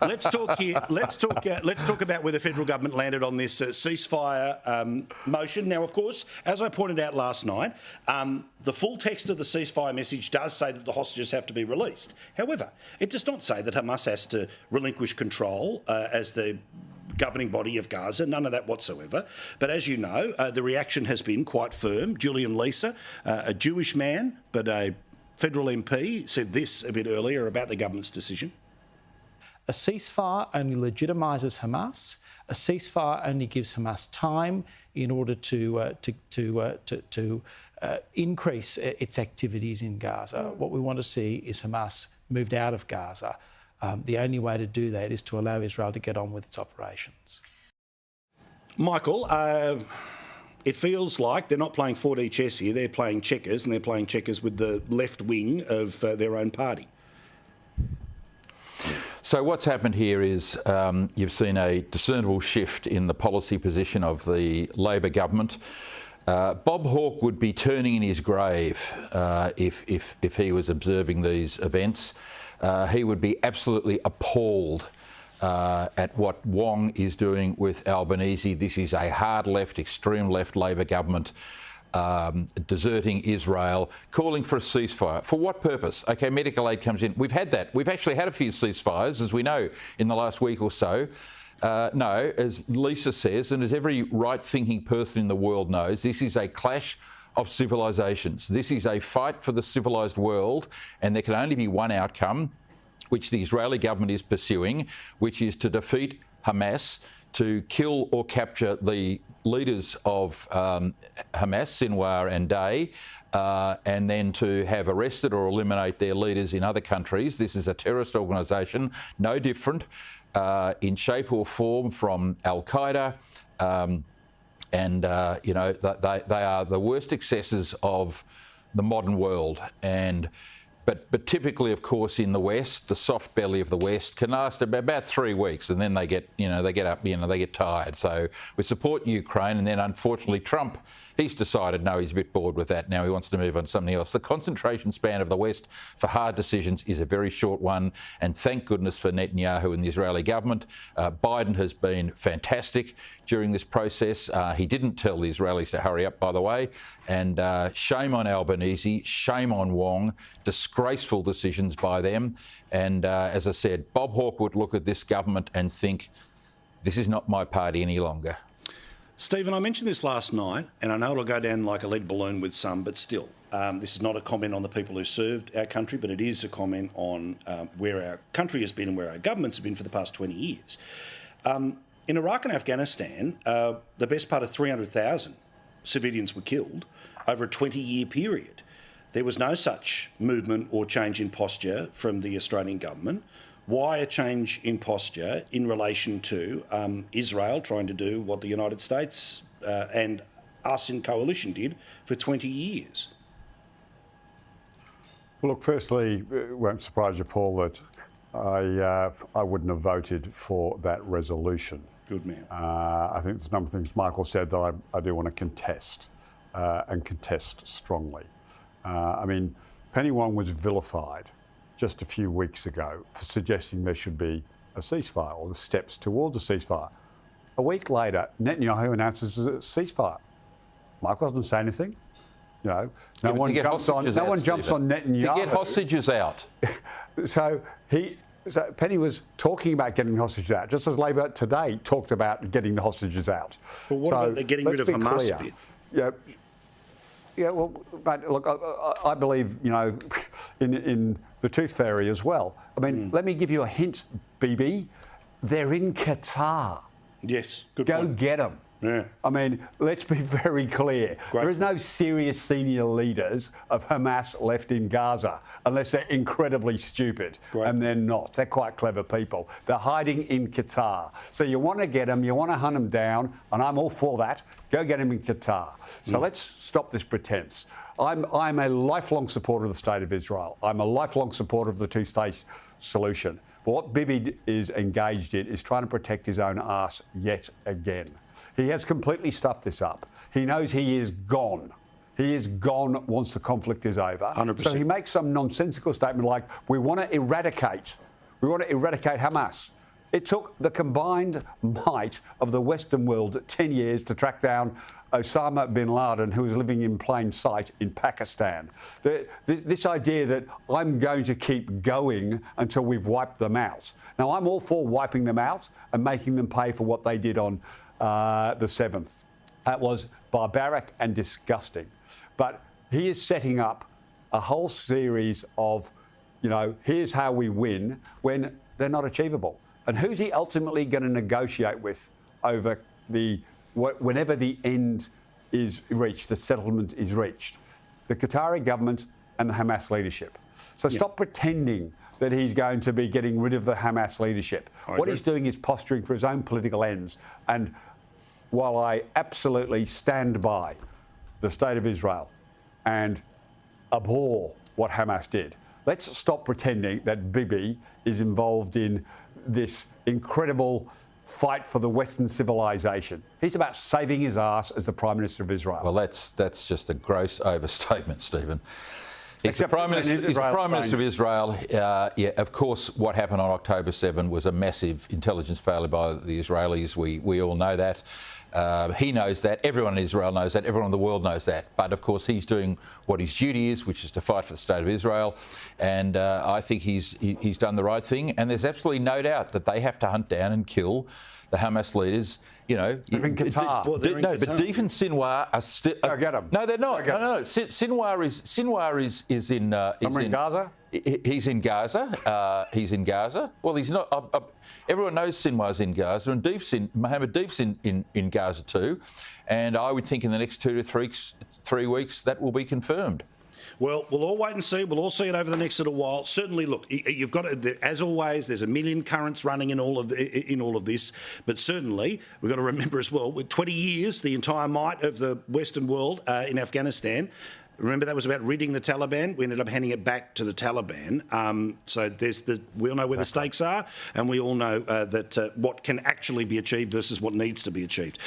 Let's talk here. Let's talk about where the federal government landed on this ceasefire motion. Now, of course, as I pointed out last night, the full text of the ceasefire message does say that the hostages have to be released. However, it does not say that Hamas has to relinquish control as the governing body of Gaza, none of that whatsoever. But as you know, the reaction has been quite firm. Julian Leeser, a Jewish man, but a federal MP, said this a bit earlier about the government's decision. A ceasefire only legitimises Hamas. A ceasefire only gives Hamas time in order to increase its activities in Gaza. What we want to see is Hamas moved out of Gaza. The only way to do that is to allow Israel to get on with its operations. Michael, it feels like they're not playing 4D chess here. They're playing checkers, and they're playing checkers with the left wing of their own party. So what's happened here is you've seen a discernible shift in the policy position of the Labor government. Bob Hawke would be turning in his grave if he was observing these events. He would be absolutely appalled at what Wong is doing with Albanese. This is a hard left, extreme left Labor government deserting Israel, calling for a ceasefire. For what purpose? OK, medical aid comes in. We've had that. We've actually had a few ceasefires, as we know, in the last week or so. No, as Lisa says, and as every right-thinking person in the world knows, this is a clash of civilisations. This is a fight for the civilised world, and there can only be one outcome, which the Israeli government is pursuing, which is to defeat Hamas, to kill or capture the leaders of Hamas, Sinwar and Day, and then to have arrested or eliminate their leaders in other countries. This is a terrorist organisation, no different in shape or form from Al-Qaeda. You know, they are the worst excesses of the modern world. But typically, of course, in the West, the soft belly of the West can last about 3 weeks, and then they get tired. So we support Ukraine, and then unfortunately Trump, he's decided, no, he's a bit bored with that. Now he wants to move on to something else. The concentration span of the West for hard decisions is a very short one, and thank goodness for Netanyahu and the Israeli government. Biden has been fantastic during this process. He didn't tell the Israelis to hurry up, by the way, and shame on Albanese, shame on Wong, disgraceful decisions by them. And as I said, Bob Hawke would look at this government and think, this is not my party any longer. Stephen, I mentioned this last night, and I know it'll go down like a lead balloon with some, but still, this is not a comment on the people who served our country, but it is a comment on where our country has been and where our governments have been for the past 20 years. In Iraq and Afghanistan, the best part of 300,000 civilians were killed over a 20-year period. There was no such movement or change in posture from the Australian government. Why a change in posture in relation to Israel trying to do what the United States and us in coalition did for 20 years? Well, look, firstly, it won't surprise you, Paul, that I wouldn't have voted for that resolution. Good man. I think there's a number of things Michael said that I do want to contest, and contest strongly. I mean, Penny Wong was vilified just a few weeks ago for suggesting there should be a ceasefire or the steps towards a ceasefire. A week later, Netanyahu announces a ceasefire. Michael doesn't say anything. You know, no one jumps on Netanyahu. To get hostages out. So Penny was talking about getting the hostages out, just as Labor today talked about getting the hostages out. Well, what about the getting rid of Hamas bit? Yeah, well, but look, I believe, you know, in the tooth fairy as well. I mean, let me give you a hint, BB. They're in Qatar. Yes, good Go point. get them. Yeah. I mean, let's be very clear. There is no serious senior leaders of Hamas left in Gaza, unless they're incredibly stupid. And they're not. They're quite clever people. They're hiding in Qatar. So you want to get them, you want to hunt them down, and I'm all for that. Go get them in Qatar. So let's stop this pretense. I'm a lifelong supporter of the State of Israel. I'm a lifelong supporter of the two-state solution. But what Bibi is engaged in is trying to protect his own arse yet again. He has completely stuffed this up. He knows he is gone. He is gone once the conflict is over. 100%. So he makes some nonsensical statement like, we want to eradicate Hamas. It took the combined might of the Western world 10 years to track down Osama bin Laden, who was living in plain sight in Pakistan. This idea that I'm going to keep going until we've wiped them out. Now, I'm all for wiping them out and making them pay for what they did on the 7th. That was barbaric and disgusting. But he is setting up a whole series of, here's how we win when they're not achievable. And who's he ultimately going to negotiate with over whenever the end is reached, the settlement is reached? The Qatari government and the Hamas leadership. So stop pretending that he's going to be getting rid of the Hamas leadership. What he's doing is posturing for his own political ends. And while I absolutely stand by the state of Israel and abhor what Hamas did, let's stop pretending that Bibi is involved in this incredible fight for the Western civilisation. He's about saving his ass as the Prime Minister of Israel. Well, that's just a gross overstatement, Stephen. He's the Prime Minister of Israel. Of course, what happened on October 7 was a massive intelligence failure by the Israelis. We all know that. He knows that. Everyone in Israel knows that. Everyone in the world knows that. But, of course, he's doing what his duty is, which is to fight for the state of Israel. And I think he's done the right thing. And there's absolutely no doubt that they have to hunt down and kill the Hamas leaders. They're in Qatar. But Deif and Sinwar are still. Go get them. No, they're not. No. Sinwar is in. In Gaza. He's in Gaza. He's in Gaza. Well, he's not. Everyone knows Sinwar's in Gaza, and Mohammed Deif's in Gaza too. And I would think in the next 2 to 3 weeks that will be confirmed. Well, we'll all wait and see. We'll all see it over the next little while. Certainly, look, you've got to, as always, there's a million currents running in all of this. But certainly, we've got to remember as well, with 20 years, the entire might of the Western world in Afghanistan. Remember, that was about ridding the Taliban. We ended up handing it back to the Taliban. So we all know where the stakes are, and we all know that what can actually be achieved versus what needs to be achieved.